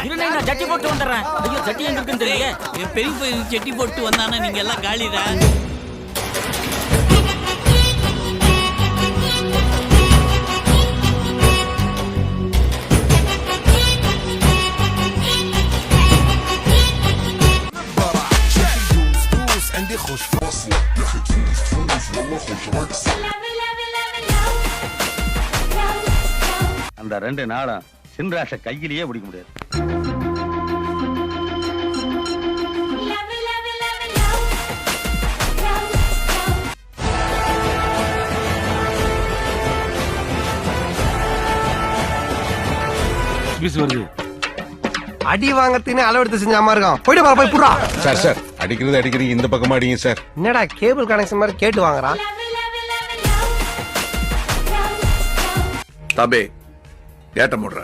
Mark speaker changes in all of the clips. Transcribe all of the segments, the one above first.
Speaker 1: இருங்க நான் சட்டி போட்டு வந்துடுறேன். ஐயோ சட்டி எங்க இருக்குன்னு தெரியல.
Speaker 2: பெரிய பையன் சட்டி போட்டு வந்தானா நீங்க எல்லாம் காலிடா.
Speaker 3: அந்த 2 நாளும் சின்ராஷ கையிலேயே பிடிக்க முடியாது.
Speaker 4: அடி வாங்கறதுன்னு அளவெடுத்து செஞ்சாம இருக்கான். போயிட்டு பாரு போய் புறா.
Speaker 5: சார் அடிக்கிறது அடிக்கிறீங்க, இந்த பக்கமா அடிங்க சார்.
Speaker 4: என்னடா கேபிள் கனெக்ஷன் மாதிரி கேட்டு வாங்குறான்.
Speaker 6: தம்பி கேட்ட முடுற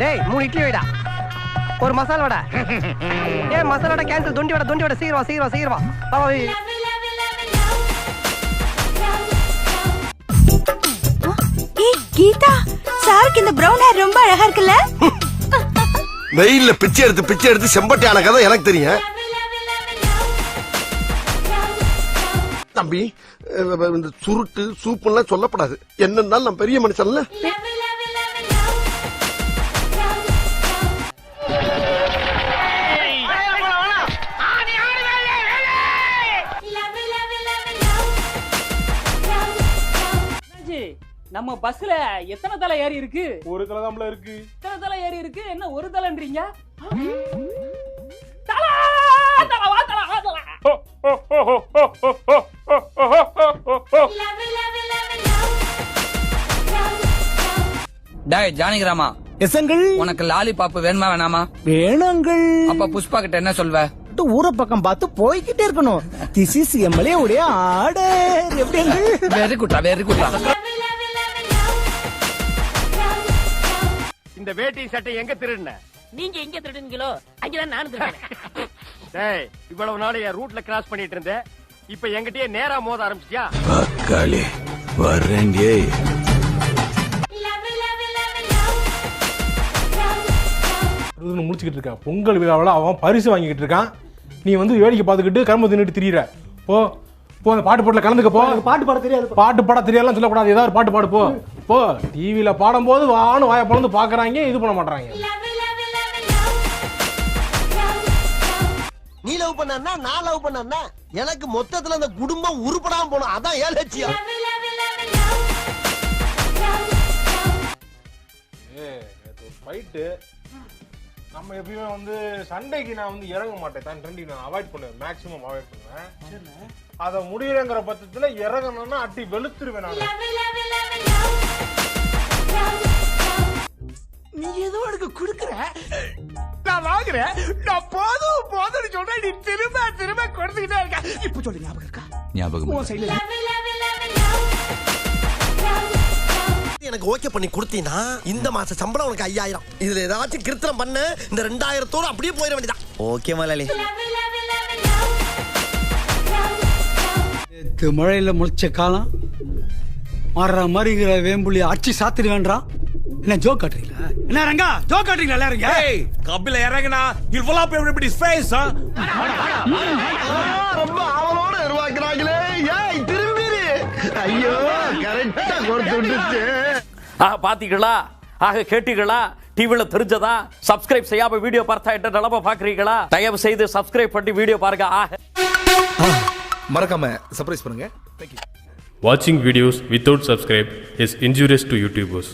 Speaker 4: டேய் 3 இட்லி வைடா, ஒரு மசாலா வடை. ஏய் மசாலா வடை கேன்சல். தொண்டி வடை சீக்கிரம் வா.
Speaker 7: ஏய் கீதா, சாருக்கு இந்த பிரவுன் ஹேர் ரொம்ப அழகா இருக்குல்ல?
Speaker 6: வெயில்ல பிச்சை எடுத்து செம்பட்டியான கதை எனக்கு தெரியும். தம்பி இந்த சுருட்டு சூப்புலாம் சொல்லப்படாது. என்னன்னாலும் நான் பெரிய மனுஷன்ல.
Speaker 1: நம்ம பஸ்ல எத்தனை தலை ஏறி இருக்கு?
Speaker 8: ஒரு தலை தான் இருக்கு.
Speaker 1: எத்தனை தலை ஏறி இருக்கு? என்ன ஒரு தலைன்றீங்க?
Speaker 2: டேய் ஜானகிராமா,
Speaker 9: எசங்கள்
Speaker 2: உனக்கு லாலிபாப் வேணுமா வேணாமா?
Speaker 9: வேணுங்கள்.
Speaker 2: அப்ப புஷ்பா கிட்ட என்ன சொல்வ?
Speaker 9: ஊர பக்கம் பார்த்து போய்கிட்டே இருக்கணும். திஸ் இஸ் எம்எல்ஏ உடைய ஆர்டர். எப்படி?
Speaker 2: வெரி குட்டா.
Speaker 4: இந்த வேட்டி சட்டை எங்க திருடுன?
Speaker 1: நீங்க எங்க திருடுனீங்களோ அங்கதான் நானும் திருடுனேன்.
Speaker 4: டேய் இவ்வளவு நாள் என் ரூட்ல கிராஸ் பண்ணிட்டு இருந்தேன். இப்ப என்கிட்டயே நேரா மோத ஆரம்பிச்சியா?
Speaker 6: காளி வரேண்டே.
Speaker 8: முடிச்சுக்கிட்டு இருக்கான். பொங்கல் விழாவில் அவன் பரிசு வாங்கிக்கிட்டு இருக்கான். நீ வந்து வேடிக்கை பார்த்துக்கிட்டு கரும்பு தின்னுட்டு திரியிற. போ அந்த பாட்டு போட்டில் கலந்துக்க. போ.
Speaker 9: பாட்டு பாட தெரியாது.
Speaker 8: பாட்டு பாட தெரியாதுலாம் சொல்லக்கூடாது. ஏதாவது பாட்டு பாடு. போ டிவியில பாடும்போது வான்னு வாயை பிளந்து பாக்குறாங்க, இது பண்ண மாட்டாங்க.
Speaker 6: நீ லவ் பண்ணா நான் லவ் பண்ணா எனக்கு மொத்தத்துல அந்த குடும்பம் உருப்படாம போனோம். அதான் ஏன் லட்சியம்.
Speaker 8: ஃபைட்டு நம்ம எப்பயுமே வந்து சண்டைக்கு நான் வந்து இறங்க மாட்டேன். தான் ட்ரெண்டி நான் அவாய்ட் பண்ணுவேன், மேக்ஸிமம் அவாய்ட் பண்ணுவேன். அதை முடியலங்கிற பட்சத்துல இறங்கணும்னா அட்டி வெளுத்துருவேன் நான்.
Speaker 9: நீ ஏதோ எனக்கு குடுக்குற, நான் வாங்குறேன். நான் போதும் சொல்ற, நீ திரும்ப கொடுத்துக்கிட்டே இருக்க. இப்ப சொல்லு, ஞாபகம் இருக்கா? ஞாபகம்
Speaker 6: எனக்கு ஓகே பண்ணி கொடுத்தீனா இந்த மாச சம்பளம் உனக்கு 5000. இதுல ஏதாச்சும் கிருத்திரம் பண்ண இந்த 2000 அப்படியே போயிட வேண்டியதான். ஓகே மலாலி.
Speaker 9: மழையில முளைச்ச காலம் மாறுற மாதிரிங்கிற வேம்புலி அடிச்சு சாத்திர வேண்டாம். என்ன ஜோக் காட்டுறீங்களா? என்ன ரங்கா ஜோக் காட்டுறீங்களா எல்லாரும்?
Speaker 10: கபில இறங்குனா இவ்வளவு everybody's face.
Speaker 6: ரொம்ப அவளோட உருவாக்குறாங்களே. ஏய் திரும்பிரு. ஐயோ கரெக்ட்டா கொடுத்து விட்டுச்சு.
Speaker 11: பாத்தீங்களா? ஆக கேட்டீங்களா? டிவில தெரிஞ்சதா? சப்ஸ்கிரைப் செய்யாம வீடியோ பார்த்தா என்ன நிலைமை பாக்குறீங்களா? தயவு செய்து சப்ஸ்கிரைப் பண்ணி வீடியோ பாருங்க.
Speaker 6: மறக்காம சர்ப்ரைஸ் பண்ணுங்க. Thank you.
Speaker 12: Watching videos without subscribe is injurious to YouTubers.